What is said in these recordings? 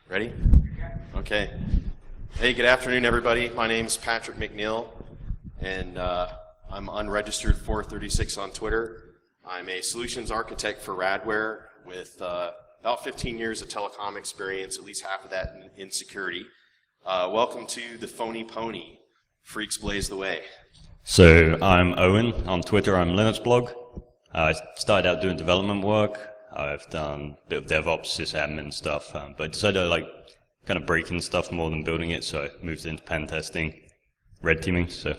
Ready? Okay. Hey, good afternoon, everybody. My name's Patrick McNeil, and I'm unregistered 436 on Twitter. I'm a solutions architect for Radware with about 15 years of telecom experience, at least half of that in security. Welcome to the Phony Pony. Phreaks blaze the way. So I'm Owen. On Twitter, I'm Linux blog. I started out doing development work. I've done a bit of DevOps, sysadmin stuff, but I decided I like kind of breaking stuff more than building it, so I moved into pen testing, red teaming, so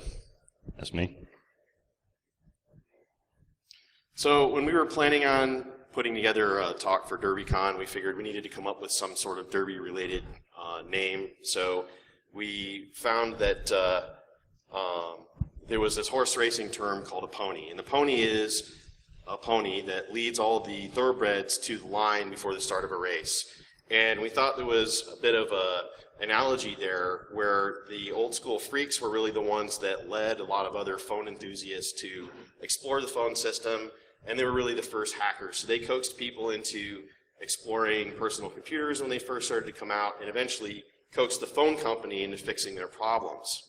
that's me. So when we were planning on putting together a talk for DerbyCon, we figured we needed to come up with some sort of Derby-related name. So we found that there was this horse racing term called a pony, and the pony is a pony that leads all the thoroughbreds to the line before the start of a race. And we thought there was a bit of an analogy there where the old school Phreaks were really the ones that led a lot of other phone enthusiasts to explore the phone system, and they were really the first hackers. So they coaxed people into exploring personal computers when they first started to come out, and eventually coaxed the phone company into fixing their problems.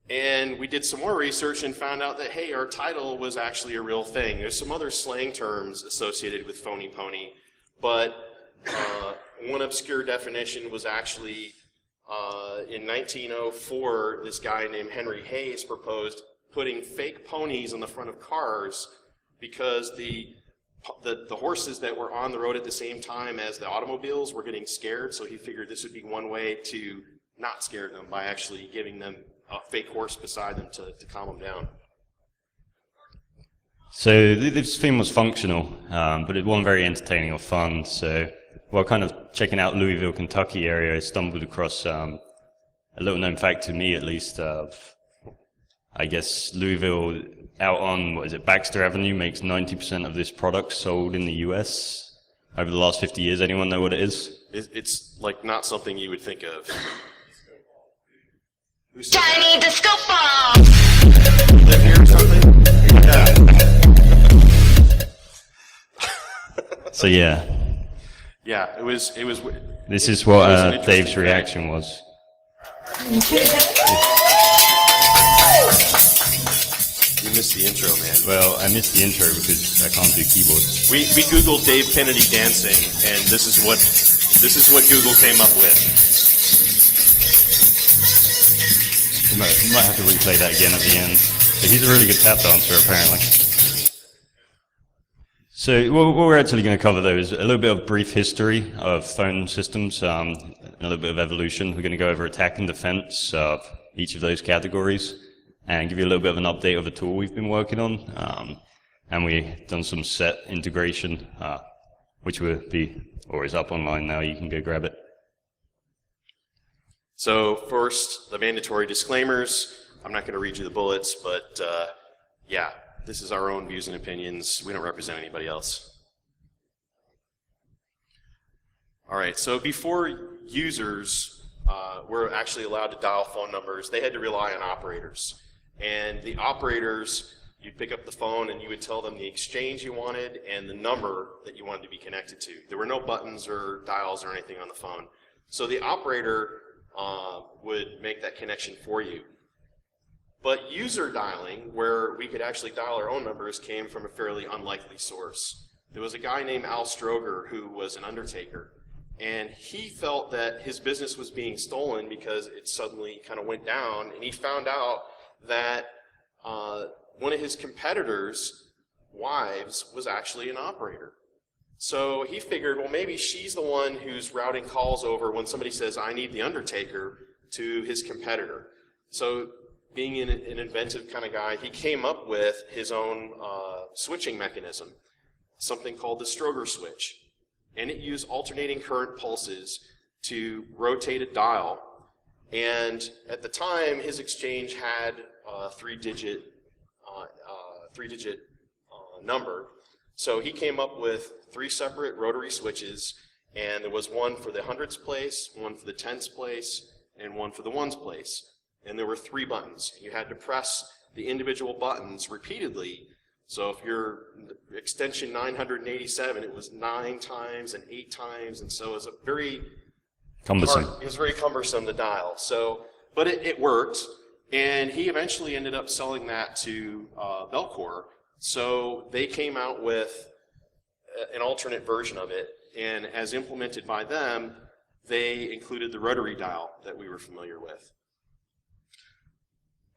And we did some more research and found out that, hey, our title was actually a real thing. There's some other slang terms associated with Phony Pony, but one obscure definition was actually in 1904, this guy named Henry Hayes proposed putting fake ponies on the front of cars because the horses that were on the road at the same time as the automobiles were getting scared, so he figured this would be one way to not scare them by actually giving them a fake horse beside them to calm them down. So this theme was functional, but it wasn't very entertaining or fun. So while kind of checking out Louisville, Kentucky area, I stumbled across a little known fact to me at least of, I guess, Louisville out on, what is it, Baxter Avenue makes 90% of this product sold in the US over the last 50 years. Anyone know what it is? It's like not something you would think of. Tiny disco ball! Live here or something? Yeah. So yeah. Yeah, it was. This is what Dave's reaction was. You missed the intro, man. Well, I missed the intro because I can't do keyboards. We Googled Dave Kennedy dancing, and this is what Google came up with. You might have to replay that again at the end. But he's a really good tap dancer, apparently. So what we're actually going to cover, though, is a little bit of brief history of phone systems, a little bit of evolution. We're going to go over attack and defense of each of those categories, and give you a little bit of an update of a tool we've been working on. And we've done some set integration, which will be, or is up online now. You can go grab it. So first, the mandatory disclaimers. I'm not going to read you the bullets, but yeah, this is our own views and opinions. We don't represent anybody else. All right, so before users were actually allowed to dial phone numbers, they had to rely on operators. And the operators, you'd pick up the phone and you would tell them the exchange you wanted and the number that you wanted to be connected to. There were no buttons or dials or anything on the phone. So the operator would make that connection for you. But user dialing, where we could actually dial our own numbers, came from a fairly unlikely source. There was a guy named Al Stroger who was an undertaker, and he felt that his business was being stolen because it suddenly kind of went down, and he found out that one of his competitors' wives was actually an operator. So he figured, well, maybe she's the one who's routing calls over when somebody says, I need the undertaker, to his competitor. So being an inventive kind of guy, he came up with his own switching mechanism, something called the Stroger switch. And it used alternating current pulses to rotate a dial. And at the time, his exchange had a three-digit number. So he came up with 3 separate rotary switches, and there was one for the hundreds place, one for the tenths place, and one for the ones place. And there were 3 buttons. You had to press the individual buttons repeatedly So if you're extension 987, it was 9 times and 8 times, and so it was a very cumbersome. It was very cumbersome to dial. So, but it worked, and he eventually ended up selling that to Belcor. So they came out with an alternate version of it, and as implemented by them, they included the rotary dial that we were familiar with.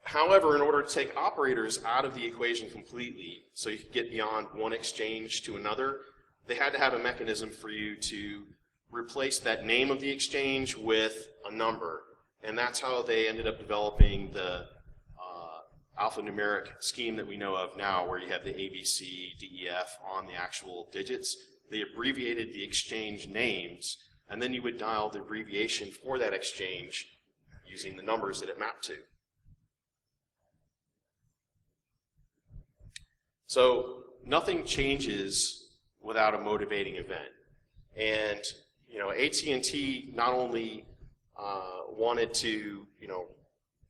However, in order to take operators out of the equation completely, so you could get beyond one exchange to another, they had to have a mechanism for you to replace that name of the exchange with a number. And that's how they ended up developing the alphanumeric scheme that we know of now, where you have the A, B, C, D, E, F on the actual digits. They abbreviated the exchange names, and then you would dial the abbreviation for that exchange using the numbers that it mapped to. So nothing changes without a motivating event. And AT&T not only wanted to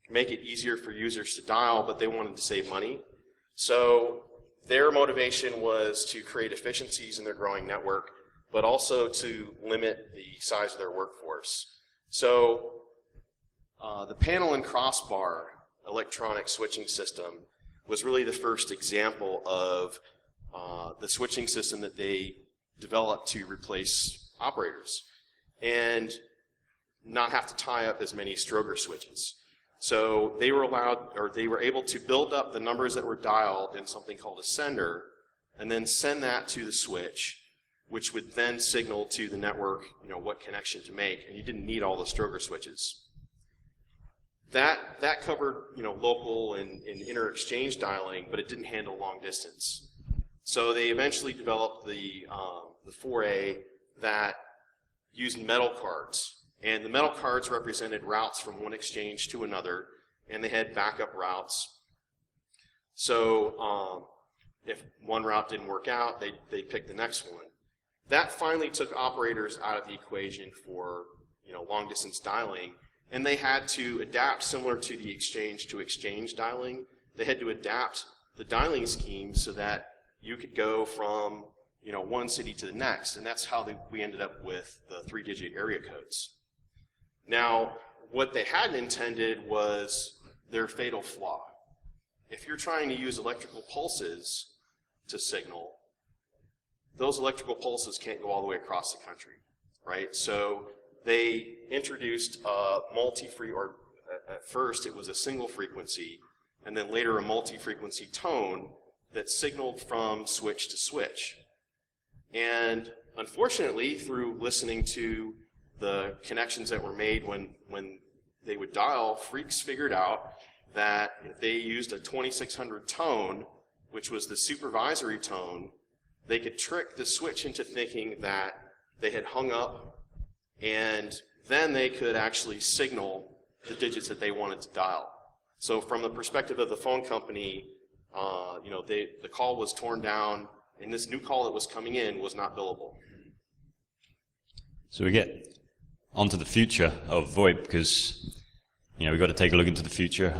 make it easier for users to dial, but they wanted to save money. So their motivation was to create efficiencies in their growing network, but also to limit the size of their workforce. So the panel and crossbar electronic switching system was really the first example of the switching system that they developed to replace operators and not have to tie up as many Stroger switches. So they were able to build up the numbers that were dialed in something called a sender, and then send that to the switch, which would then signal to the network, what connection to make, and you didn't need all the Stroger switches. That covered, local and inter-exchange dialing, but it didn't handle long distance. So they eventually developed the 4A that used metal cards. And the metal cards represented routes from one exchange to another, and they had backup routes. So if one route didn't work out, they picked the next one. That finally took operators out of the equation for long distance dialing, and they had to adapt, similar to the exchange-to-exchange dialing. They had to adapt the dialing scheme so that you could go from one city to the next, and that's how we ended up with the 3-digit area codes. Now, what they hadn't intended was their fatal flaw. If you're trying to use electrical pulses to signal, those electrical pulses can't go all the way across the country, right? So they introduced a or at first it was a single frequency, and then later a multi-frequency tone that signaled from switch to switch. And unfortunately, through listening to the connections that were made when they would dial, Phreaks figured out that if they used a 2600 tone, which was the supervisory tone, they could trick the switch into thinking that they had hung up, and then they could actually signal the digits that they wanted to dial. So from the perspective of the phone company, the call was torn down, and this new call that was coming in was not billable. So we get onto the future of VoIP, because we've got to take a look into the future.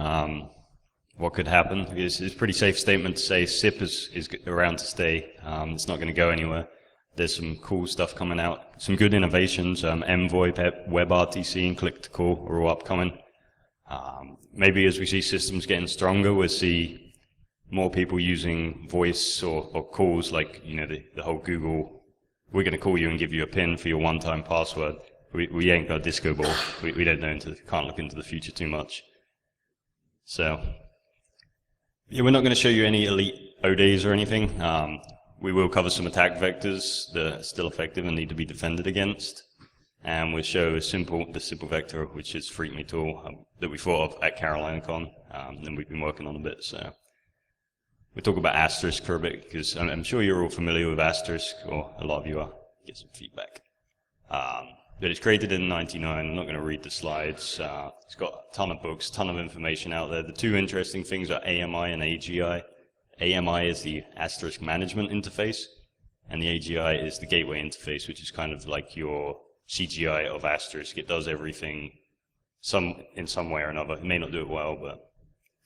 What could happen? It's a pretty safe statement to say SIP is around to stay. It's not going to go anywhere. There's some cool stuff coming out, some good innovations. mVoIP, WebRTC, and click to call are all upcoming. Maybe as we see systems getting stronger, we'll see more people using voice or calls, like the whole Google, we're going to call you and give you a PIN for your one-time password. We ain't got a disco ball. We don't know, can't look into the future too much. So, yeah, we're not going to show you any elite ODs or anything. We will cover some attack vectors that are still effective and need to be defended against. And we'll show the simple vector, which is Phreak Me tool, that we thought of at CarolinaCon, and we've been working on a bit. So we'll talk about Asterisk for a bit, because I'm sure you're all familiar with Asterisk, or a lot of you are. Get some feedback. But it's created in '99. I'm not going to read the slides. It's got a ton of books, ton of information out there. The two interesting things are AMI and AGI. AMI is the Asterisk management interface, and the AGI is the gateway interface, which is kind of like your CGI of Asterisk. It does everything in some way or another. It may not do it well, but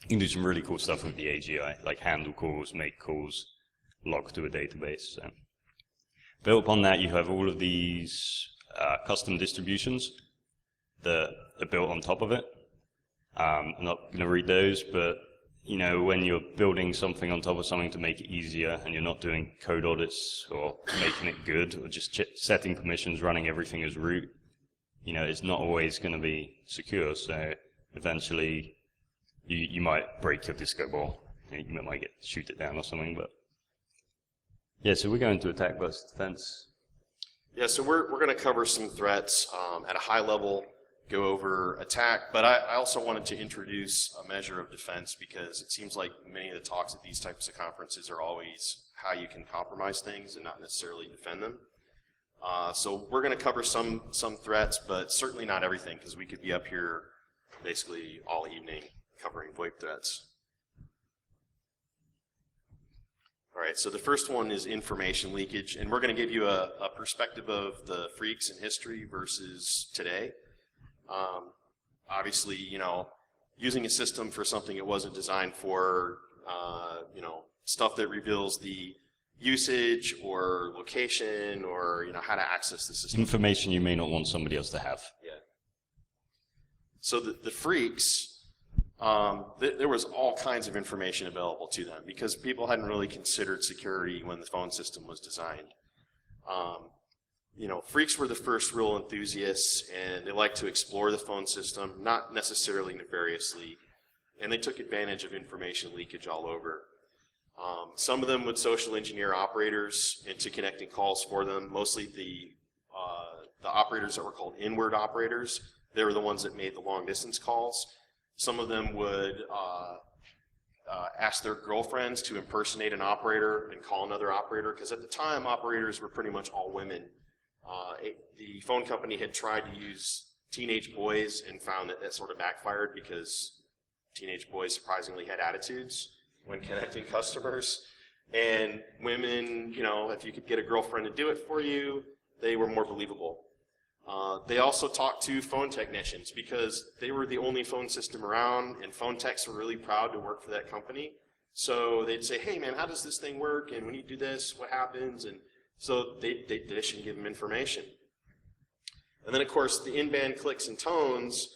You can do some really cool stuff with the AGI, like handle calls, make calls, log to a database. So. Built upon that, you have all of these custom distributions that are built on top of it. I'm not going to read those, but you know, when you're building something on top of something to make it easier, and you're not doing code audits or making it good, or just setting permissions, running everything as root, you know, it's not always going to be secure. So eventually, you might break your disco ball. You might shoot it down or something, but. Yeah, so we're going to attack versus defense. Yeah, so we're going to cover some threats at a high level, go over attack, but I also wanted to introduce a measure of defense because it seems like many of the talks at these types of conferences are always how you can compromise things and not necessarily defend them. So we're going to cover some threats, but certainly not everything because we could be up here basically all evening covering VoIP threats. All right, so the first one is information leakage, and we're going to give you a perspective of the Phreaks in history versus today. Obviously, you know, using a system for something it wasn't designed for, you know, stuff that reveals the usage or location or, you know, how to access the system. Information you may not want somebody else to have. Yeah. So the Phreaks, there was all kinds of information available to them because people hadn't really considered security when the phone system was designed. You know, Phreaks were the first real enthusiasts, and they liked to explore the phone system, not necessarily nefariously, and they took advantage of information leakage all over. Some of them would social engineer operators into connecting calls for them, mostly the operators that were called inward operators. They were the ones that made the long-distance calls. Some of them would ask their girlfriends to impersonate an operator and call another operator, because at the time, operators were pretty much all women. The phone company had tried to use teenage boys and found that sort of backfired because teenage boys surprisingly had attitudes when connecting customers. And women, you know, if you could get a girlfriend to do it for you, they were more believable. They also talked to phone technicians because they were the only phone system around, and phone techs were really proud to work for that company. So they'd say, hey man, how does this thing work? And when you do this, what happens? And so they'd dish and give them information. And then of course the in-band clicks and tones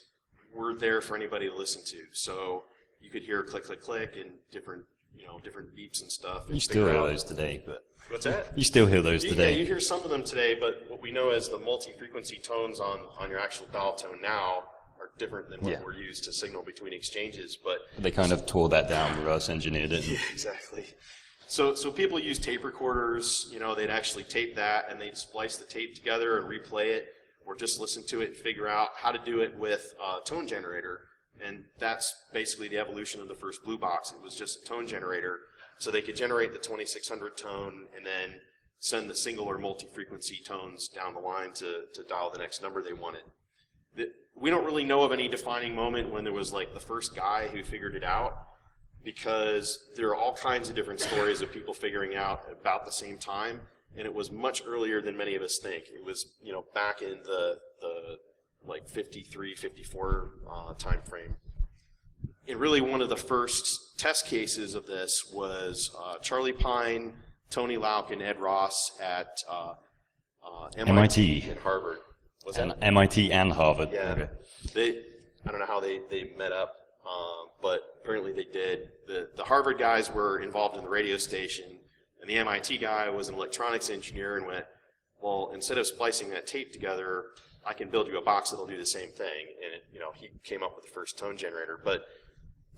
were there for anybody to listen to. So you could hear click, click, click, and different, you know, different beeps and stuff. You still hear those today, but. What's that? You still hear those today. Yeah, you hear some of them today, but what we know as the multi-frequency tones on your actual dial tone now are different than what were used to signal between exchanges. But they kind of tore that down, reverse engineered it. Yeah, exactly. So people use tape recorders. You know, they'd actually tape that and they'd splice the tape together and replay it, or just listen to it and figure out how to do it with a tone generator. And that's basically the evolution of the first blue box. It was just a tone generator. So they could generate the 2600 tone and then send the single or multi-frequency tones down the line to dial the next number they wanted. We don't really know of any defining moment when there was like the first guy who figured it out, because there are all kinds of different stories of people figuring out about the same time, and it was much earlier than many of us think. It was, you know, back in the like 53, 54 time frame. And really one of the first test cases of this was Charlie Pine, Tony Lauk, and Ed Ross at MIT and Harvard. Was that? MIT and Harvard. Yeah. Okay. I don't know how they met up, but apparently they did. The Harvard guys were involved in the radio station, and the MIT guy was an electronics engineer and went, well, instead of splicing that tape together, I can build you a box that'll do the same thing. And you know, he came up with the first tone generator. But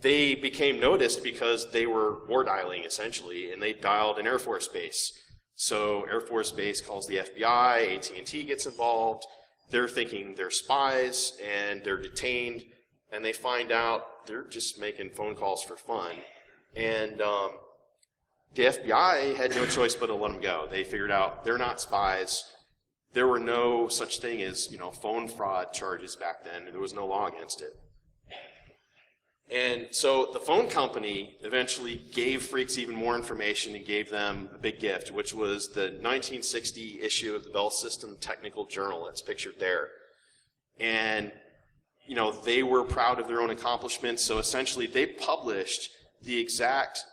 they became noticed because they were war dialing essentially, and they dialed an Air Force base. So Air Force base calls the FBI, AT&T gets involved. They're thinking they're spies, and they're detained, and they find out they're just making phone calls for fun. And the FBI had no choice but to let them go. They figured out they're not spies. There were no such thing as, you know, phone fraud charges back then, and there was no law against it. And so the phone company eventually gave Phreaks even more information and gave them a big gift, which was the 1960 issue of the Bell System Technical Journal that's pictured there. And they were proud of their own accomplishments. So essentially, they published the exact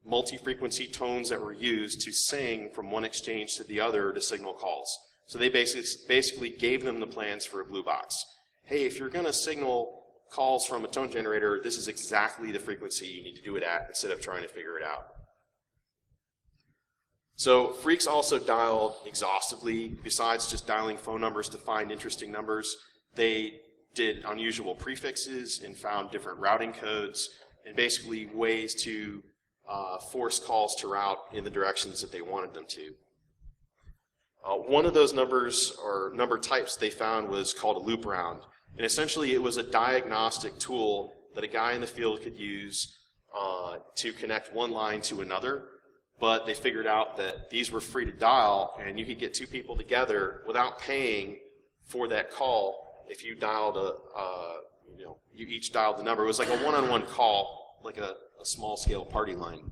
multi-frequency tones that were used to sing from one exchange to the other to signal calls. So they basically gave them the plans for a blue box. Hey, if you're going to signal calls from a tone generator, this is exactly the frequency you need to do it at instead of trying to figure it out. So Phreaks also dialed exhaustively. Besides just dialing phone numbers to find interesting numbers, they did unusual prefixes and found different routing codes and basically ways to force calls to route in the directions that they wanted them to. One of those numbers or number types they found was called a loop round. And essentially it was a diagnostic tool that a guy in the field could use to connect one line to another. But they figured out that these were free to dial, and you could get two people together without paying for that call if you dialed you each dialed the number. It was like a one-on-one call, like a small-scale party line.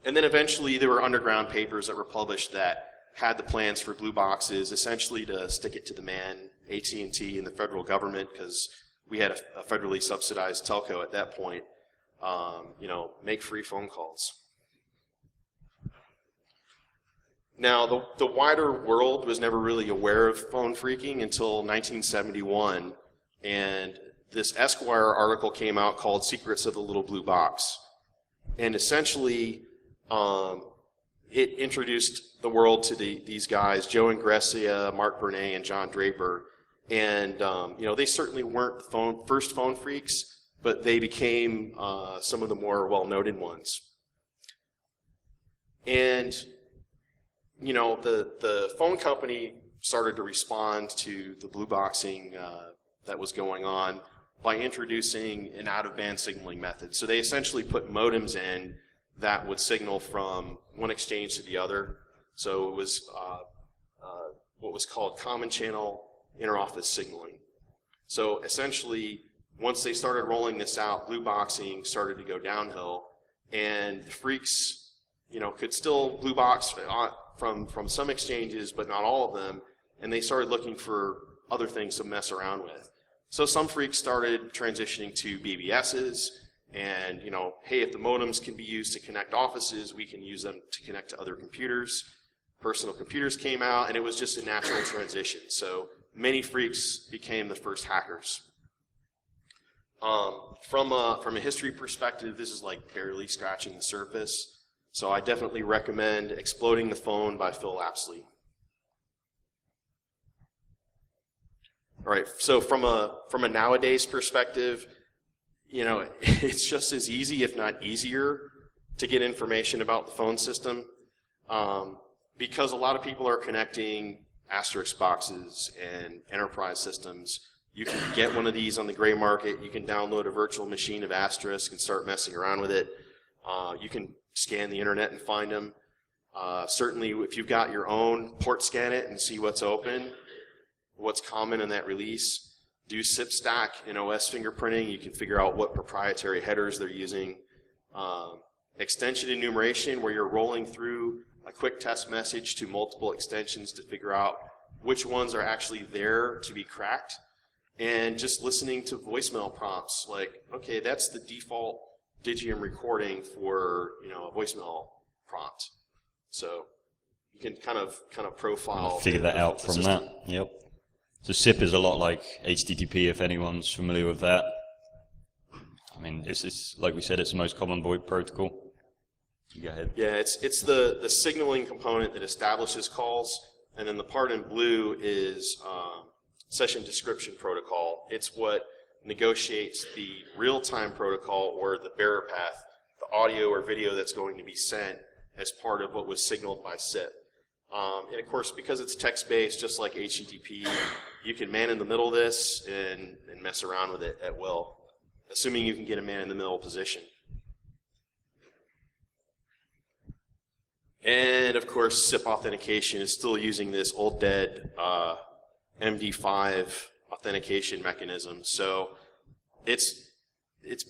And then eventually there were underground papers that were published that had the plans for blue boxes, essentially to stick it to the man, AT&T and the federal government, because we had a federally subsidized telco at that point. Make free phone calls. Now, the wider world was never really aware of phone phreaking until 1971, and this Esquire article came out called Secrets of the Little Blue Box. And essentially, it introduced the world to these guys, Joe Ingressia, Mark Bernay, and John Draper. And, they certainly weren't the first phone phreaks, but they became some of the more well-noted ones. And, the phone company started to respond to the blue boxing that was going on by introducing an out-of-band signaling method. So they essentially put modems in that would signal from one exchange to the other. So it was what was called common channel interoffice signaling. So essentially, once they started rolling this out, blue boxing started to go downhill, and the phreaks, could still blue box from some exchanges, but not all of them, and they started looking for other things to mess around with. So some phreaks started transitioning to BBSs, and hey, if the modems can be used to connect offices, we can use them to connect to other computers. Personal computers came out, and it was just a natural transition. So many phreaks became the first hackers. From a history perspective, this is like barely scratching the surface. So I definitely recommend Exploding the Phone by Phil Lapsley. All right, so from a nowadays perspective, it's just as easy, if not easier, to get information about the phone system, because a lot of people are connecting asterisk boxes and enterprise systems. You can get one of these on the gray market. You can download a virtual machine of asterisk and start messing around with it. You can scan the internet and find them. Certainly, if you've got your own, port scan it and see what's open, what's common in that release. Do SIP stack in OS fingerprinting. You can figure out what proprietary headers they're using. Extension enumeration, where you're rolling through a quick test message to multiple extensions to figure out which ones are actually there to be cracked. And just listening to voicemail prompts, like, okay, that's the default Digium recording for a voicemail prompt. So you can kind of profile. Figure that out from that. Yep. So SIP is a lot like HTTP, if anyone's familiar with that. I mean, it's like we said, it's the most common VoIP protocol. Go ahead. Yeah, it's the signaling component that establishes calls, and then the part in blue is session description protocol. It's what negotiates the real-time protocol, or the bearer path, the audio or video that's going to be sent as part of what was signaled by SIP. And of course, because it's text-based, just like HTTP, you can man in the middle of this and mess around with it at will, assuming you can get a man in the middle position. And of course, SIP authentication is still using this old dead MD5 authentication mechanism. So it's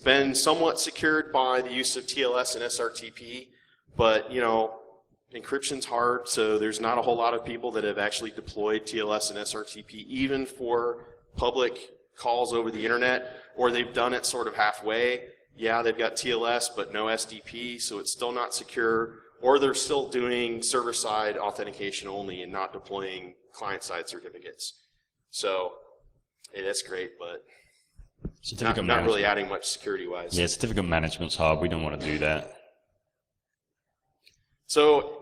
been somewhat secured by the use of TLS and SRTP, but Encryption's hard, so there's not a whole lot of people that have actually deployed TLS and SRTP even for public calls over the internet, or they've done it sort of halfway. Yeah, they've got TLS, but no SDP, so it's still not secure, or they're still doing server-side authentication only and not deploying client-side certificates. So, hey, that's great, but not really adding much security-wise. Yeah, certificate management's hard. We don't want to do that. So,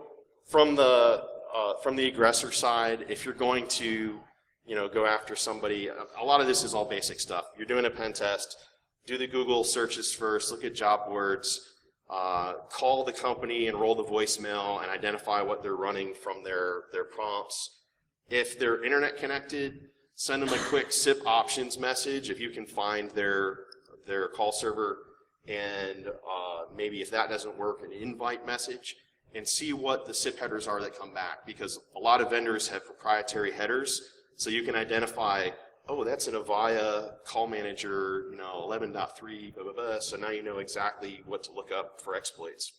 from the aggressor side, if you're going to, go after somebody, a lot of this is all basic stuff. You're doing a pen test. Do the Google searches first. Look at job boards. Call the company and roll the voicemail and identify what they're running from their prompts. If they're internet connected, send them a quick SIP options message if you can find their call server, and maybe if that doesn't work, an invite message, and see what the SIP headers are that come back, because a lot of vendors have proprietary headers, so you can identify, oh, that's an Avaya call manager, 11.3, blah, blah, blah, so now you know exactly what to look up for exploits.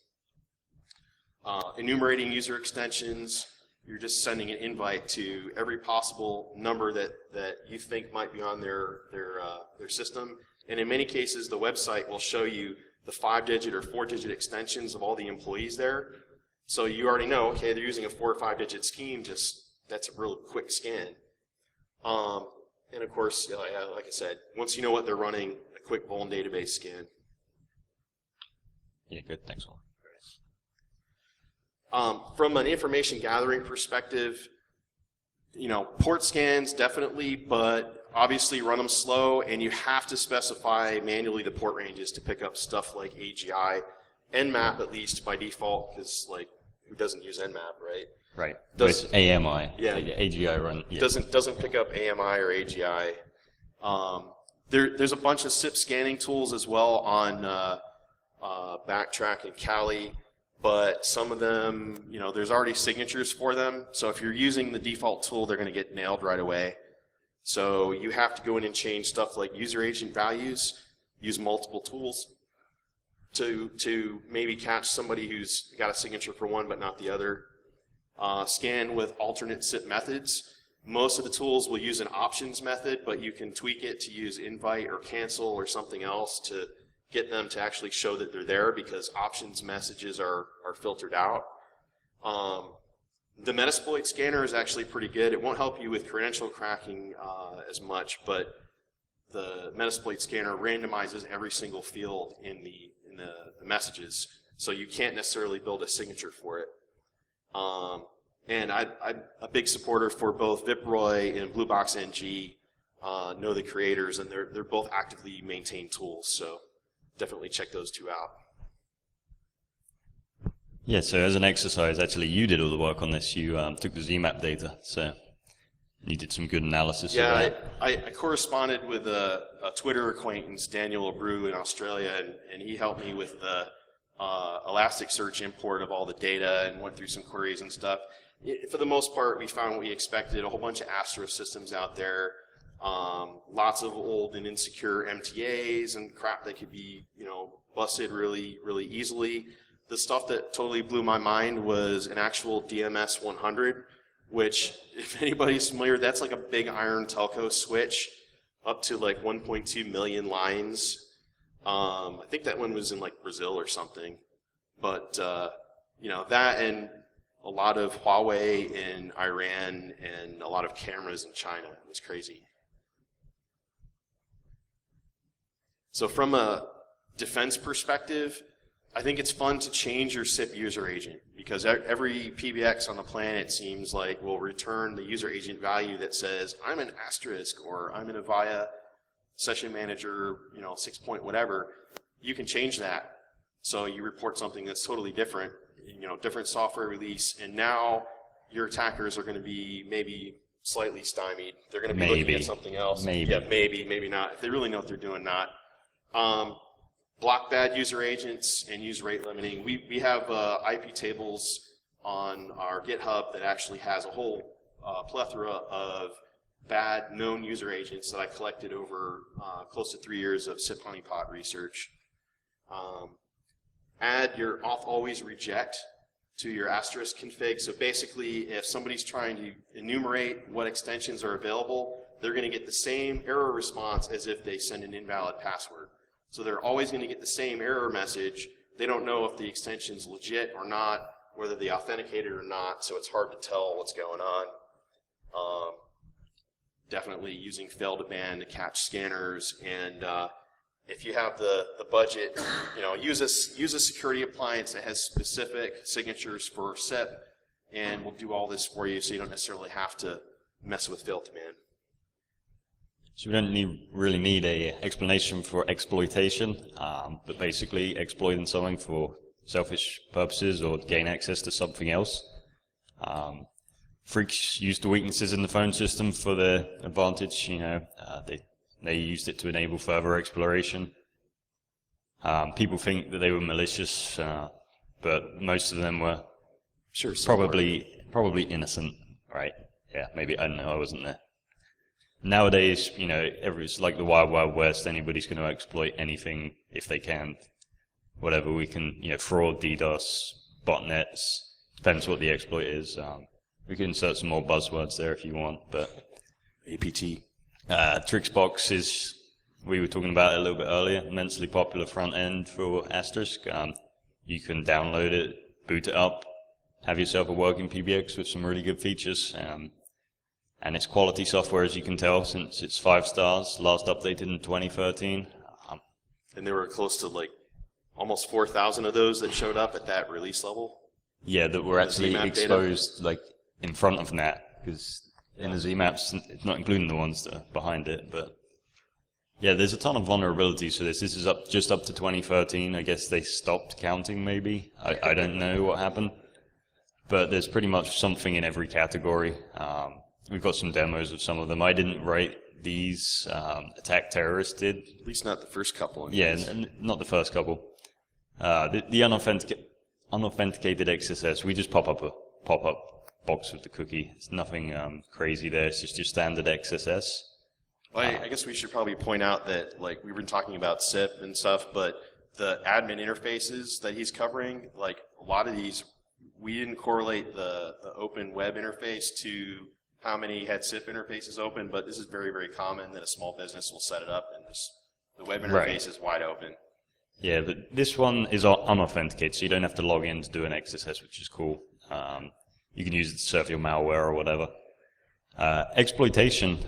Enumerating user extensions, you're just sending an invite to every possible number that you think might be on their system. And in many cases, the website will show you the 5-digit or 4-digit extensions of all the employees there. So you already know, okay, they're using a 4 or 5-digit scheme, that's a real quick scan. And of course, like I said, once you know what they're running, a quick Vuln database scan. Yeah, good, thanks. From an information gathering perspective, port scans definitely, but obviously run them slow, and you have to specify manually the port ranges to pick up stuff like AGI, Nmap at least by default, because who doesn't use Nmap, right? Right. With AMI. Yeah. AGI run. Yeah. Doesn't pick up AMI or AGI. There's a bunch of SIP scanning tools as well on Backtrack and Kali. But some of them, there's already signatures for them. So if you're using the default tool, they're going to get nailed right away. So you have to go in and change stuff like user agent values, use multiple tools to maybe catch somebody who's got a signature for one but not the other. Scan with alternate SIP methods. Most of the tools will use an options method, but you can tweak it to use invite or cancel or something else to get them to actually show that they're there, because options messages are filtered out. The Metasploit scanner is actually pretty good. It won't help you with credential cracking as much, but the Metasploit scanner randomizes every single field in the messages, so you can't necessarily build a signature for it. And I'm a big supporter for both VipRoy and Bluebox NG. Know the creators, and they're both actively maintained tools, so definitely check those two out. Yeah, so as an exercise, actually, you did all the work on this. You took the ZMAP data, so you did some good analysis of that. I corresponded with a Twitter acquaintance, Daniel Abreu in Australia, and he helped me with the Elasticsearch import of all the data and went through some queries and stuff. For the most part, we found what we expected, a whole bunch of Astro systems out there, lots of old and insecure MTAs and crap that could be, busted really, really easily. The stuff that totally blew my mind was an actual DMS 100, which, if anybody's familiar, that's like a big iron telco switch up to like 1.2 million lines. I think that one was in like Brazil or something. But, that and a lot of Huawei in Iran and a lot of cameras in China. It was crazy. So from a defense perspective, I think it's fun to change your SIP user agent, because every PBX on the planet seems like will return the user agent value that says, I'm an asterisk, or I'm an Avaya session manager, 6 point whatever. You can change that. So you report something that's totally different, different software release, and now your attackers are going to be maybe slightly stymied. They're going to be looking at something else. Maybe. Yeah, maybe not. If they really know what they're doing, not. Block bad user agents and use rate limiting. We have IP tables on our GitHub that actually has a whole plethora of bad known user agents that I collected over close to 3 years of SIP honeypot research. Add your auth always reject to your asterisk config. So basically, if somebody's trying to enumerate what extensions are available, they're going to get the same error response as if they send an invalid password. So they're always going to get the same error message. They don't know if the extension's legit or not, whether they authenticated or not, so it's hard to tell what's going on. Definitely using fail to ban to catch scanners, and if you have the budget, use a security appliance that has specific signatures for SIP, and we'll do all this for you, so you don't necessarily have to mess with fail to ban. So we don't really need a explanation for exploitation, but basically exploiting something for selfish purposes or gain access to something else. Phreaks used the weaknesses in the phone system for their advantage. They used it to enable further exploration. People think that they were malicious, but most of them were probably innocent, right? Yeah, maybe, I don't know, I wasn't there. Nowadays, it's like the Wild Wild West. Anybody's going to exploit anything if they can. Whatever we can, fraud, DDoS, botnets, depends what the exploit is. We can insert some more buzzwords there if you want, but APT. Trixbox is, we were talking about it a little bit earlier, immensely popular front end for Asterisk. You can download it, boot it up, have yourself a working PBX with some really good features. And it's quality software, as you can tell, since it's 5 stars, last updated in 2013. And there were close to almost 4,000 of those that showed up at that release level? Yeah, that were actually exposed in front of NAT, because in the ZMaps, it's not including the ones that are behind it, but yeah, there's a ton of vulnerabilities for this. This is just up to 2013. I guess they stopped counting, maybe. I don't know what happened, but there's pretty much something in every category. We've got some demos of some of them. I didn't write these. Attack Terrorists did. At least not the first couple. Yeah, not the first couple. The unauthenticated XSS, we just pop up a pop-up box with the cookie. It's nothing crazy there. It's just your standard XSS. Well, I guess we should probably point out that we've been talking about SIP and stuff, but the admin interfaces that he's covering, a lot of these, we didn't correlate the open web interface to how many had SIP interfaces open, but this is very, very common that a small business will set it up and the web interface is wide open. Yeah, but this one is unauthenticated, so you don't have to log in to do an XSS, which is cool. You can use it to serve your malware or whatever. Exploitation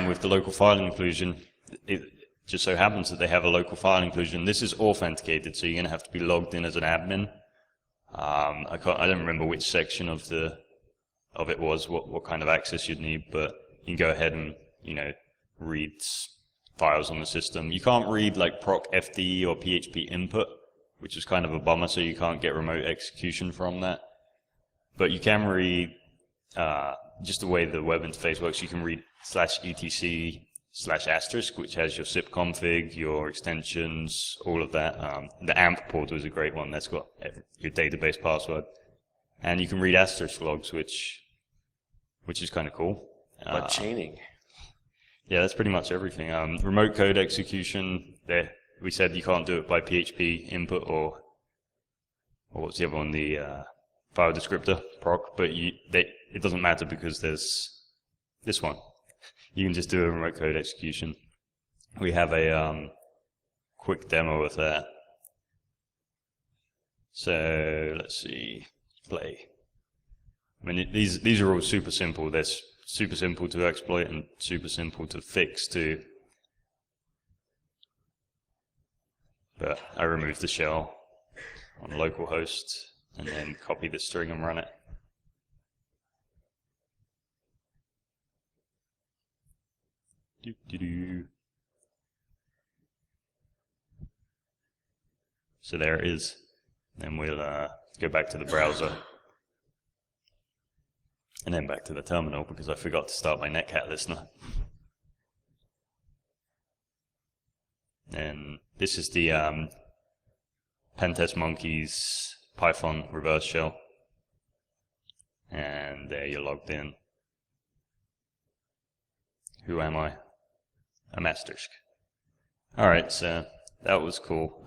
with the local file inclusion, it just so happens that they have a local file inclusion. This is authenticated, so you're going to have to be logged in as an admin. I don't remember which section of it was, what kind of access you'd need, but you can go ahead and read files on the system. You can't read proc FD or PHP input, which is kind of a bummer, so you can't get remote execution from that. But you can read, just the way the web interface works, you can read /etc/**, which has your SIP config, your extensions, all of that. The AMP portal is a great one. That's got your database password. And you can read asterisk logs, which is kind of cool. But chaining. Yeah, that's pretty much everything. Remote code execution, there we said you can't do it by PHP input or what's the other one, the file descriptor, proc, but it doesn't matter because there's this one. You can just do a remote code execution. We have a quick demo of that. So let's see, play. I mean, these are all super simple. They're super simple to exploit and super simple to fix too. But I removed the shell on localhost and then copy the string and run it. So there it is. Then we'll go back to the browser. And then back to the terminal because I forgot to start my Netcat listener. And this is the Pentest Monkeys Python reverse shell. And there you're logged in. Who am I? I'm Asterisk. Alright, so that was cool.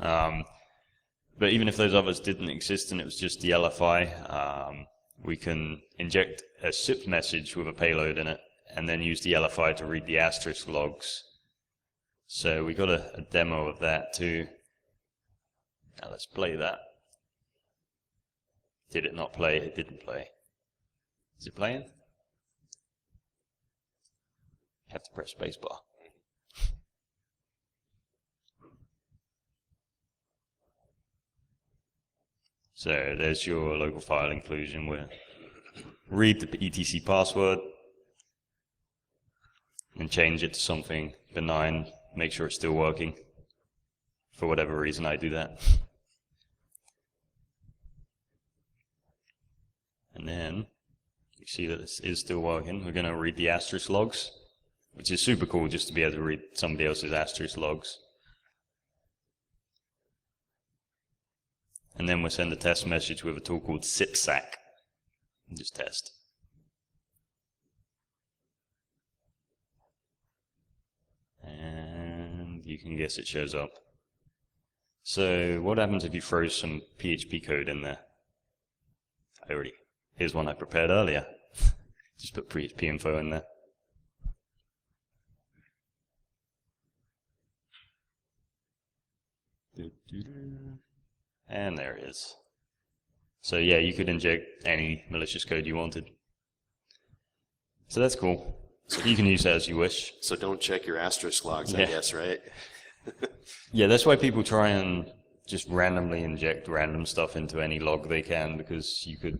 But even if those others didn't exist and it was just the LFI, we can inject a SIP message with a payload in it and then use the LFI to read the asterisk logs. So we got a demo of that too. Now let's play that. Did it not play? It didn't play. Is it playing? Have to press spacebar. So there's your local file inclusion. We'll read the etc password and change it to something benign. Make sure it's still working. For whatever reason, I do that. And then you see that this is still working. We're going to read the asterisk logs, which is super cool just to be able to read somebody else's asterisk logs. And then we'll send a test message with a tool called SIPSAC. And just test. And you can guess it shows up. So what happens if you throw some PHP code in there? Here's one I prepared earlier. Just put PHP info in there. And there it is. So yeah, you could inject any malicious code you wanted. So that's cool. So you can use that as you wish. So don't check your asterisk logs, I guess, right? Yeah, that's why people try and just randomly inject random stuff into any log they can, because you could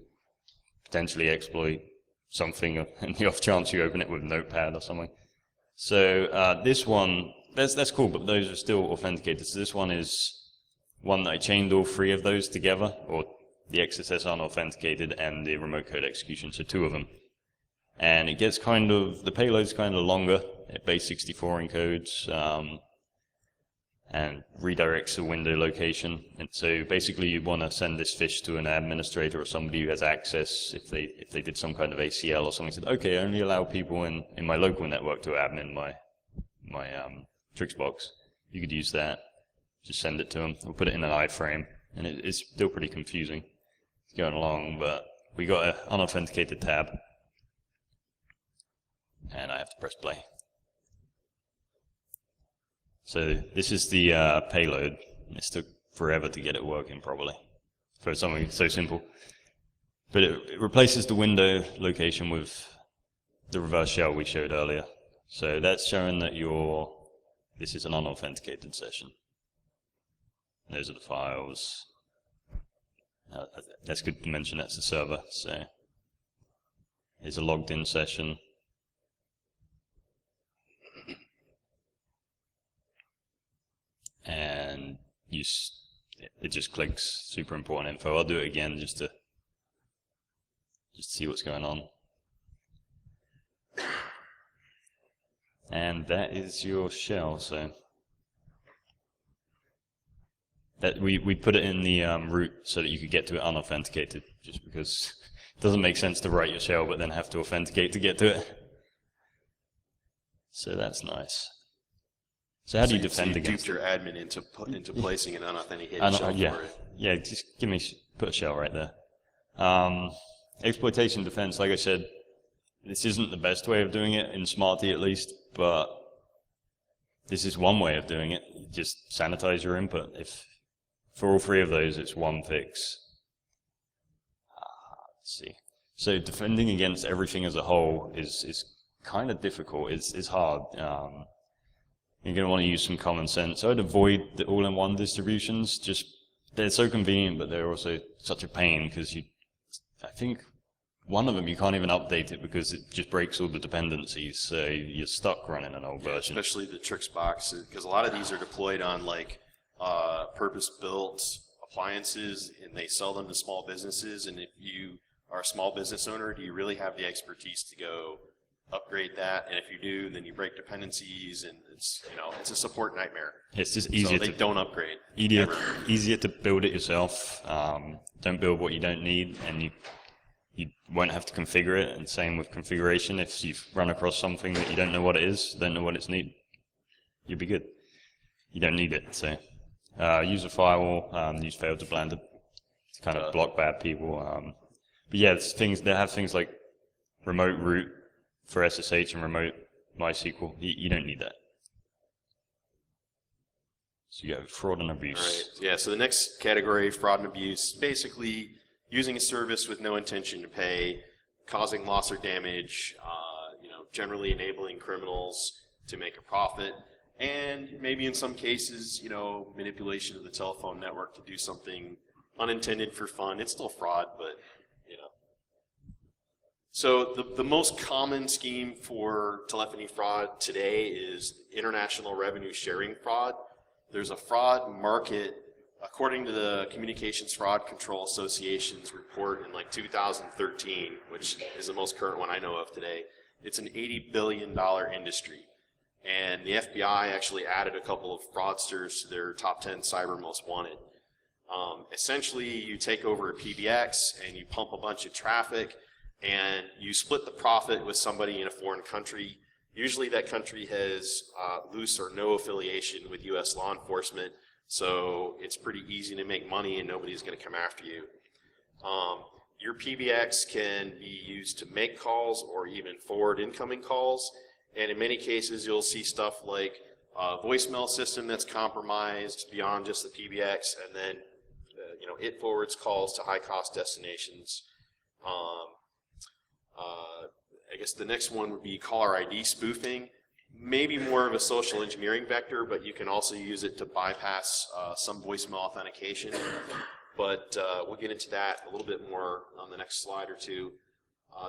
potentially exploit something in the off chance you open it with Notepad or something. So this one, that's cool, but those are still authenticated. So this one is one that I chained all three of those together, or the XSS unauthenticated and the remote code execution, so two of them. And it gets the payload's kind of longer. It base 64 encodes, and redirects the window location. And so basically you want to send this fish to an administrator or somebody who has access if they did some kind of ACL or something. Said, okay, I only allow people in my local network to admin my Phreaks box. You could use that. Just send it to them. We'll put it in an iframe. And it's still pretty confusing. It's going along, but we got an unauthenticated tab. And I have to press play. So this is the payload. It took forever to get it working, probably, for something so simple. But it replaces the window location with the reverse shell we showed earlier. So that's showing that this is an unauthenticated session. Those are the files. That's good to mention that's the server. So here's a logged in session. And it just clicks super important info. I'll do it again just to see what's going on. And that is your shell. So that we put it in the root so that you could get to it unauthenticated, just because it doesn't make sense to write your shell but then have to authenticate to get to it. So that's nice. So how do you defend against it? You duped your admin into placing an unauthenticated shell for it. Yeah, just put a shell right there. Exploitation defense, like I said, this isn't the best way of doing it, in Smarty at least, but this is one way of doing it. You just sanitize your input. For all three of those, it's one fix. Let's see. So defending against everything as a whole is kind of difficult. It's hard. You're going to want to use some common sense. I'd avoid the all-in-one distributions. They're so convenient, but they're also such a pain, because I think one of them you can't even update it because it just breaks all the dependencies. So you're stuck running an old version. Especially the Phreaks box, because a lot of these are deployed on like purpose-built appliances, and they sell them to small businesses. And if you are a small business owner, do you really have the expertise to go upgrade that? And if you do, then you break dependencies, and it's a support nightmare. It's just easier. So they don't upgrade. Easier to build it yourself. Don't build what you don't need, and you won't have to configure it. And same with configuration. If you've run across something that you don't know what it is, don't know what it's need, you'll be good. You don't need it. So Use a firewall. Use failed to blend to kind of block bad people. But yeah, they have things like remote root for SSH and remote MySQL. You don't need that. So you have fraud and abuse. All right. Yeah, so the next category, fraud and abuse, basically using a service with no intention to pay, causing loss or damage, generally enabling criminals to make a profit, and maybe in some cases, manipulation of the telephone network to do something unintended for fun. It's still fraud, but So the most common scheme for telephony fraud today is international revenue sharing fraud. There's a fraud market, according to the Communications Fraud Control Association's report in 2013, which is the most current one I know of today. It's an $80 billion industry. And the FBI actually added a couple of fraudsters to their top 10 cyber most wanted. Essentially, you take over a PBX and you pump a bunch of traffic and you split the profit with somebody in a foreign country. Usually that country has loose or no affiliation with U.S. law enforcement, so it's pretty easy to make money and nobody's going to come after you. Your PBX can be used to make calls or even forward incoming calls, and in many cases you'll see stuff like a voicemail system that's compromised beyond just the PBX, and then it forwards calls to high-cost destinations. I guess the next one would be caller ID spoofing. Maybe more of a social engineering vector, but you can also use it to bypass some voicemail authentication. But we'll get into that a little bit more on the next slide or two.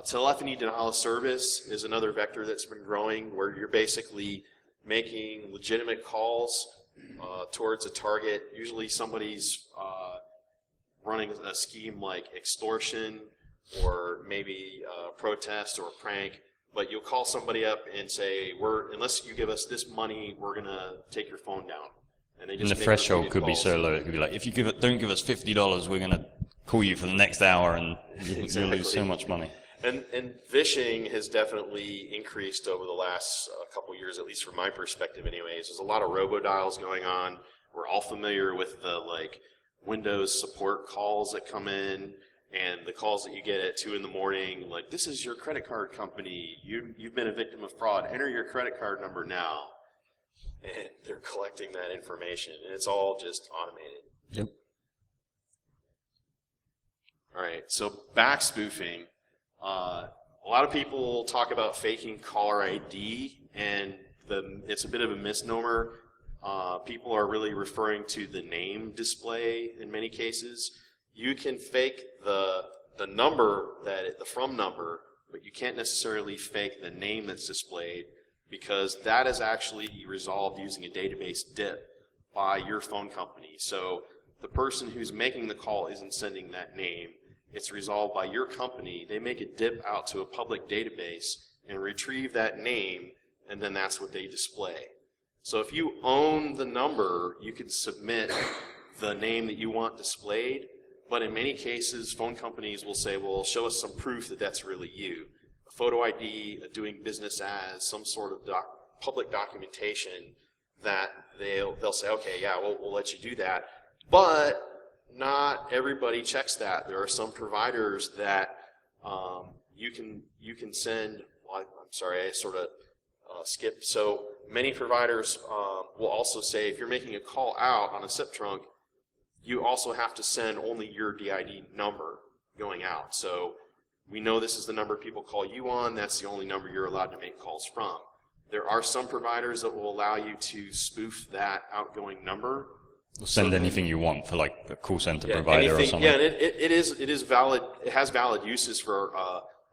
Telephony denial of service is another vector that's been growing, where you're basically making legitimate calls towards a target. Usually somebody's running a scheme like extortion, or maybe a protest or a prank, but you'll call somebody up and say, unless you give us this money, we're going to take your phone down. And the threshold could be so low, it could be like, if you don't give us $50, we're going to call you for the next hour, and you'll lose so much money. And phishing has definitely increased over the last couple years, at least from my perspective anyways. There's a lot of robodials going on. We're all familiar with the Windows support calls that come in, and the calls that you get at 2 in the morning, like, this is your credit card company, you've been a victim of fraud, enter your credit card number now. And they're collecting that information, and it's all just automated. Yep. All right, so back spoofing. A lot of people talk about faking caller ID, and it's a bit of a misnomer. People are really referring to the name display in many cases. You can fake the number, the from number, but you can't necessarily fake the name that's displayed, because that is actually resolved using a database dip by your phone company. So the person who's making the call isn't sending that name. It's resolved by your company. They make a dip out to a public database and retrieve that name, and then that's what they display. So if you own the number, you can submit the name that you want displayed. But in many cases, phone companies will say, well, show us some proof that that's really you. A photo ID, doing business as, some sort of public documentation that they'll say, okay, yeah, we'll let you do that. But not everybody checks that. There are some providers that you can send, well, I'm sorry, I sort of skipped. So many providers will also say, if you're making a call out on a SIP trunk, you also have to send only your DID number going out. So we know this is the number people call you on. That's the only number you're allowed to make calls from. There are some providers that will allow you to spoof that outgoing number. Send anything you want for like a call center provider or something. Yeah, and it is valid. It has valid uses for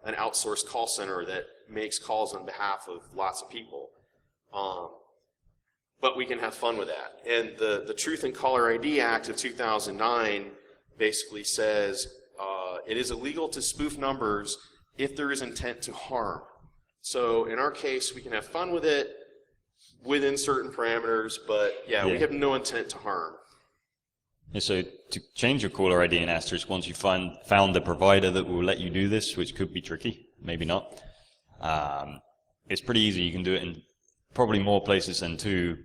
an outsourced call center that makes calls on behalf of lots of people. But we can have fun with that. And the Truth in Caller ID Act of 2009 basically says it is illegal to spoof numbers if there is intent to harm. So in our case, we can have fun with it within certain parameters, but we have no intent to harm. Yeah, so to change your caller ID in Asterisk, once you found the provider that will let you do this, which could be tricky, maybe not, it's pretty easy. You can do it in probably more places than 2,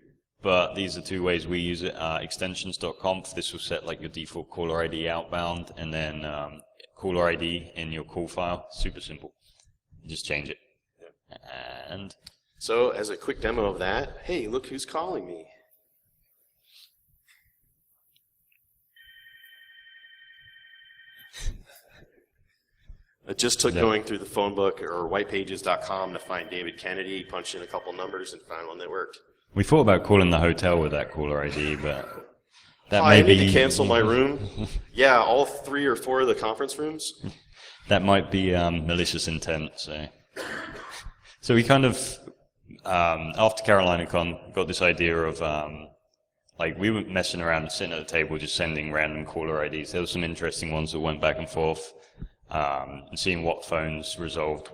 but these are two ways we use it. Extensions.conf, this will set like your default caller ID outbound, and then caller ID in your call file. Super simple. You just change it. And so as a quick demo of that, hey, look who's calling me. It just took going through the phone book or whitepages.com to find David Kennedy, punched in a couple numbers, and found one that worked. We thought about calling the hotel with that caller ID, but that I need to cancel my room. Yeah, all 3 or 4 of the conference rooms. That might be malicious intent. So we kind of, after CarolinaCon, got this idea of, like, we were messing around and sitting at the table just sending random caller IDs. There were some interesting ones that went back and forth. And seeing what phones resolved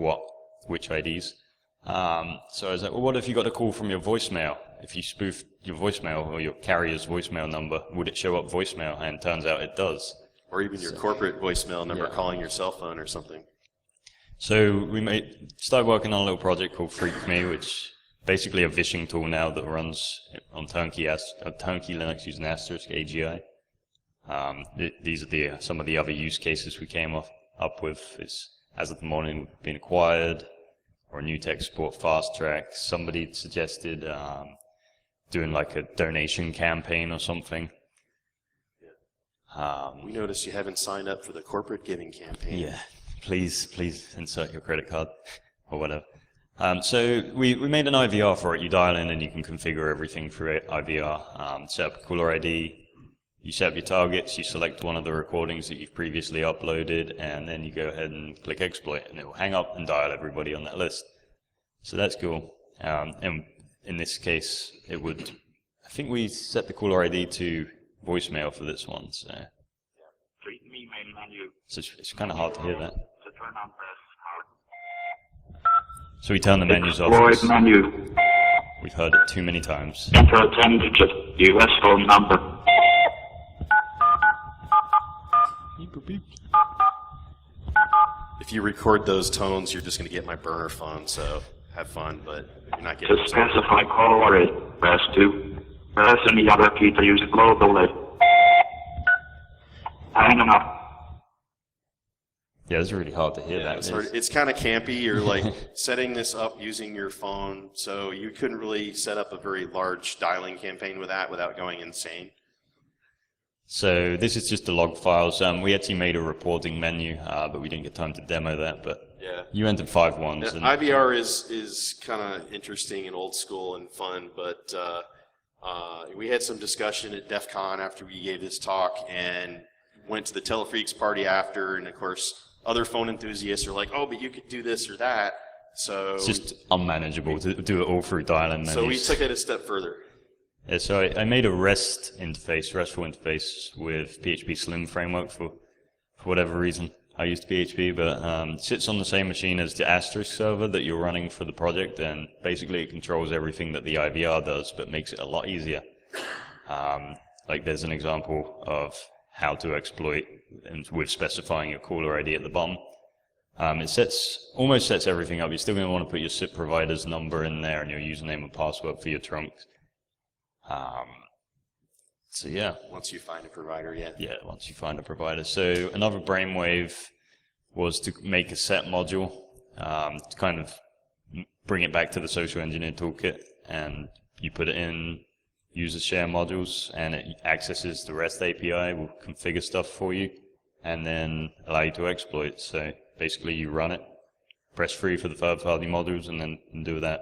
which IDs. So I was like, well, what if you got a call from your voicemail? If you spoofed your voicemail or your carrier's voicemail number, would it show up voicemail? And it turns out it does. Or even your corporate voicemail number calling your cell phone or something. So we started working on a little project called Phreaks, which basically a vishing tool now that runs on turnkey Linux using Asterisk AGI. These are some of the other use cases we came up with. Is as of the morning been acquired, or a new tech support fast track. Somebody suggested doing like a donation campaign or something. We noticed you haven't signed up for the corporate giving campaign. Yeah, please insert your credit card or whatever. So we made an IVR for it. You dial in and you can configure everything through IVR. Set up a caller ID. You set up your targets, you select one of the recordings that you've previously uploaded, and then you go ahead and click exploit, and it will hang up and dial everybody on that list. So that's cool. And in this case, it would, I think we set the caller ID to voicemail for this one. So, it's kind of hard to hear that. So we turn the menus off. Menu. We've heard it too many times. Enter a 10-digit US phone number. If you record those tones, you're just going to get my burner phone, so have fun, but you're not getting To specify caller ID, press 2. Press any other key to use it globally. Hanging up. Yeah, it's really hard to hear that. It's kind of campy. You're like setting this up using your phone, so you couldn't really set up a very large dialing campaign with that without going insane. So this is just the log files. We actually made a reporting menu, but we didn't get time to demo that. But yeah, you entered 5 ones. Yeah, IVR is kind of interesting and old school and fun, but we had some discussion at DEF CON after we gave this talk and went to the Phreaks party after, and of course other phone enthusiasts are like, oh, but you could do this or that. So it's just unmanageable to do it all through dial-in menus. So we took it a step further. Yeah, so I made a RESTful interface with PHP Slim framework for whatever reason. I used PHP, but it sits on the same machine as the Asterisk server that you're running for the project, and basically it controls everything that the IVR does, but makes it a lot easier. Like there's an example of how to exploit with specifying your caller ID at the bottom. It almost sets everything up. You're still going to want to put your SIP provider's number in there and your username and password for your trunks. So yeah. Once you find a provider, yeah. Yeah, once you find a provider. So another brainwave was to make a set module, to kind of bring it back to the social engineer toolkit, and you put it in user share modules, and it accesses the REST API, will configure stuff for you, and then allow you to exploit. So basically you run it, press free for the third-party modules, and then do that.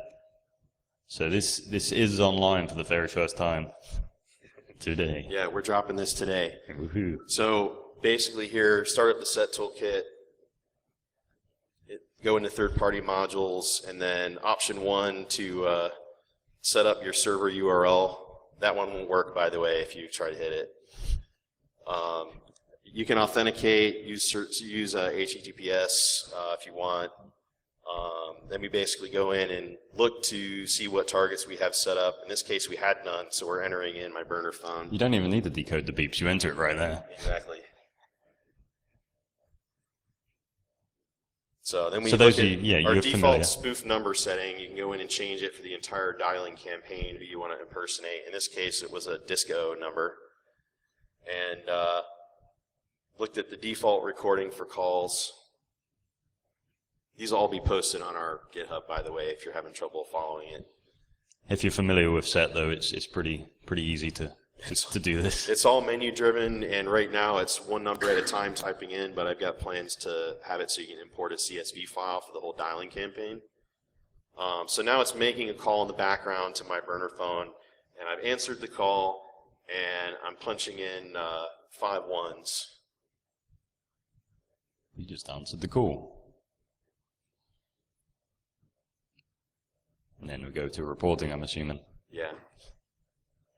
So this is online for the very first time today. Yeah, we're dropping this today. Woohoo. So basically here, start up the set toolkit, go into third-party modules, and then option 1 to set up your server URL. That one won't work, by the way, if you try to hit it. You can authenticate, use HTTPS if you want. Then we basically go in and look to see what targets we have set up. In this case, we had none, so we're entering in my burner phone. You don't even need to decode the beeps. You enter it right there. Exactly. So then we So look those at yeah, our you're default familiar. spoof number setting. You can go in and change it for the entire dialing campaign who you want to impersonate. In this case, it was a disco number. And looked at the default recording for calls. These will all be posted on our GitHub, by the way, if you're having trouble following it. If you're familiar with set, though, it's pretty easy to do this. It's all menu driven, and right now it's one number at a time typing in, but I've got plans to have it so you can import a CSV file for the whole dialing campaign. So now it's making a call in the background to my burner phone, and I've answered the call, and I'm punching in 5 ones. You just answered the call. And then we go to reporting, I'm assuming. Yeah.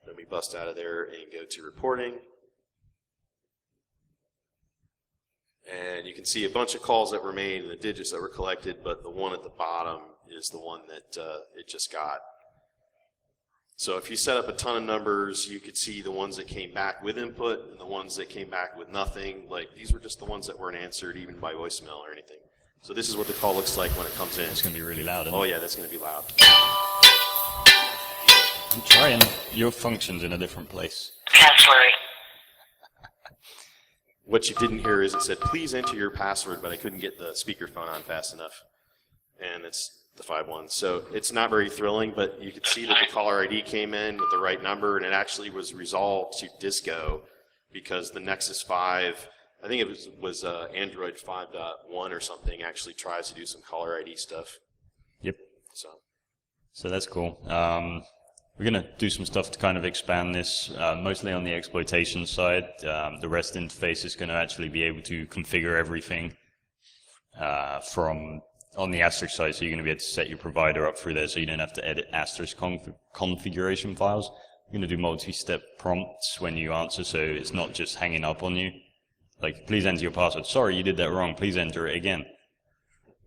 Then we bust out of there and go to reporting. And you can see a bunch of calls that were made and the digits that were collected, but the one at the bottom is the one that it just got. So if you set up a ton of numbers, you could see the ones that came back with input and the ones that came back with nothing. Like these were just the ones that weren't answered even by voicemail or anything. So this is what the call looks like when it comes in. It's going to be really loud, isn't Oh it? yeah, that's going to be loud. I'm trying your functions in a different place. Password. What you didn't hear is it said, please enter your password, but I couldn't get the speakerphone on fast enough. And it's the 5 ones. So it's not very thrilling, but you could see that the caller ID came in with the right number, and it actually was resolved to disco because the Nexus 5, I think it was Android 5.1 or something, actually tries to do some caller ID stuff. Yep. So that's cool. We're going to do some stuff to kind of expand this, mostly on the exploitation side. The REST interface is going to actually be able to configure everything from on the Asterisk side, so you're going to be able to set your provider up through there so you don't have to edit Asterisk configuration files. You're going to do multi-step prompts when you answer, so it's not just hanging up on you. Like, please enter your password. Sorry, you did that wrong. Please enter it again.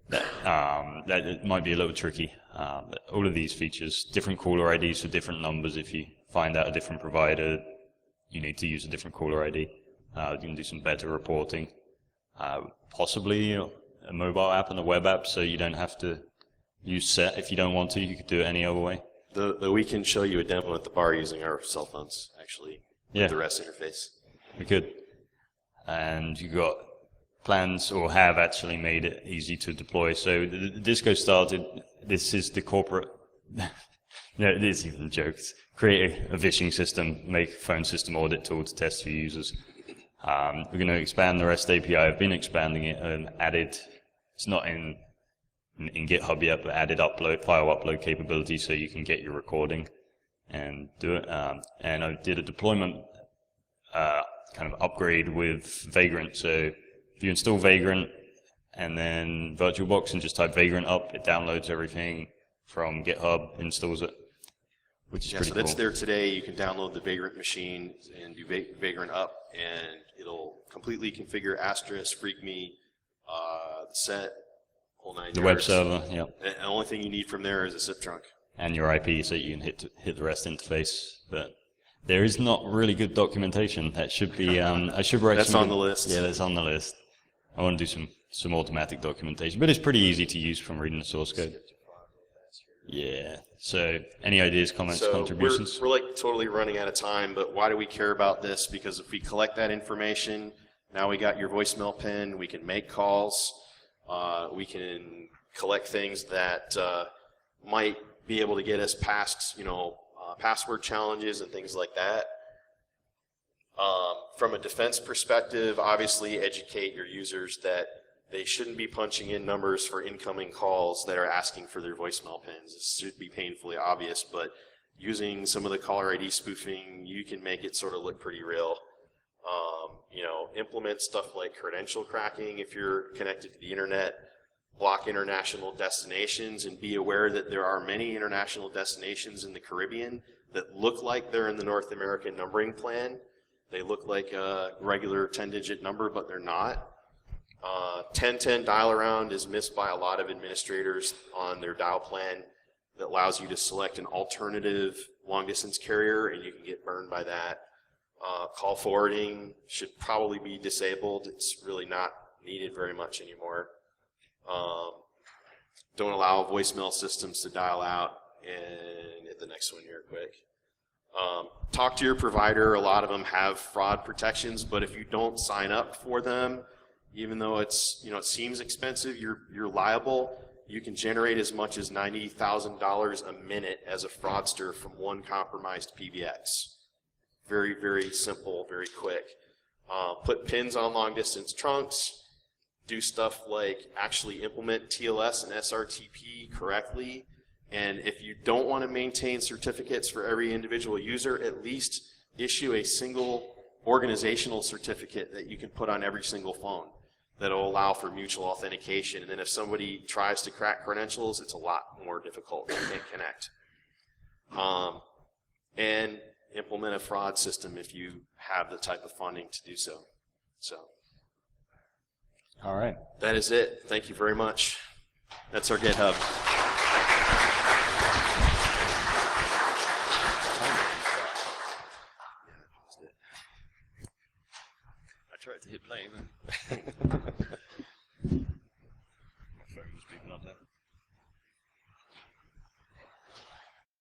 That it might be a little tricky. All of these features, different caller IDs for different numbers. If you find out a different provider, you need to use a different caller ID. You can do some better reporting. Possibly a mobile app and a web app, so you don't have to use set if you don't want to. You could do it any other way. we can show you a demo at the bar using our cell phones, actually, Yeah. with the REST interface. We could. And you got plans, or have actually made it easy to deploy. So the Disco started, this is the corporate, no, it is even a joke. Create a phishing system, make a phone system audit tool to test for users. We're going to expand the REST API. I've been expanding it and added, it's not in GitHub yet, but added file upload capability so you can get your recording and do it. And I did a deployment kind of upgrade with Vagrant. So if you install Vagrant and then VirtualBox and just type Vagrant up, it downloads everything from GitHub, installs it, which is pretty cool. That's there today. You can download the Vagrant machine and do Vagrant up, and it'll completely configure Asterisk, FreakMe, the set, whole 9 yards. The web server, yeah. And the only thing you need from there is a zip trunk. And your IP, so you can hit the REST interface. But there is not really good documentation. That should be. I should write. That's on the list. Yeah, that's on the list. I want to do some automatic documentation, but it's pretty easy to use from reading the source code. Yeah. So, any ideas, comments, contributions? We're like totally running out of time, but why do we care about this? Because if we collect that information, now we got your voicemail pin. We can make calls. We can collect things that might be able to get us past, password challenges and things like that. From a defense perspective, obviously educate your users that they shouldn't be punching in numbers for incoming calls that are asking for their voicemail pins. This should be painfully obvious, but using some of the caller ID spoofing, you can make it sort of look pretty real. Implement stuff like credential cracking if you're connected to the internet. Block international destinations, and be aware that there are many international destinations in the Caribbean that look like they're in the North American numbering plan. They look like a regular 10-digit number, but they're not. 1010 dial around is missed by a lot of administrators on their dial plan that allows you to select an alternative long distance carrier, and you can get burned by that. Call forwarding should probably be disabled. It's really not needed very much anymore. Don't allow voicemail systems to dial out, and hit the next one here quick. Talk to your provider. A lot of them have fraud protections, but if you don't sign up for them, even though it's, it seems expensive, you're liable. You can generate as much as $90,000 a minute as a fraudster from one compromised PBX. Very, very simple, very quick. Put pins on long distance trunks. Do stuff like actually implement TLS and SRTP correctly. And if you don't want to maintain certificates for every individual user, at least issue a single organizational certificate that you can put on every single phone that will allow for mutual authentication. And then if somebody tries to crack credentials, it's a lot more difficult. You can't connect. And implement a fraud system if you have the type of funding to do so. All right. That is it. Thank you very much. That's our GitHub. I tried to hit play, man.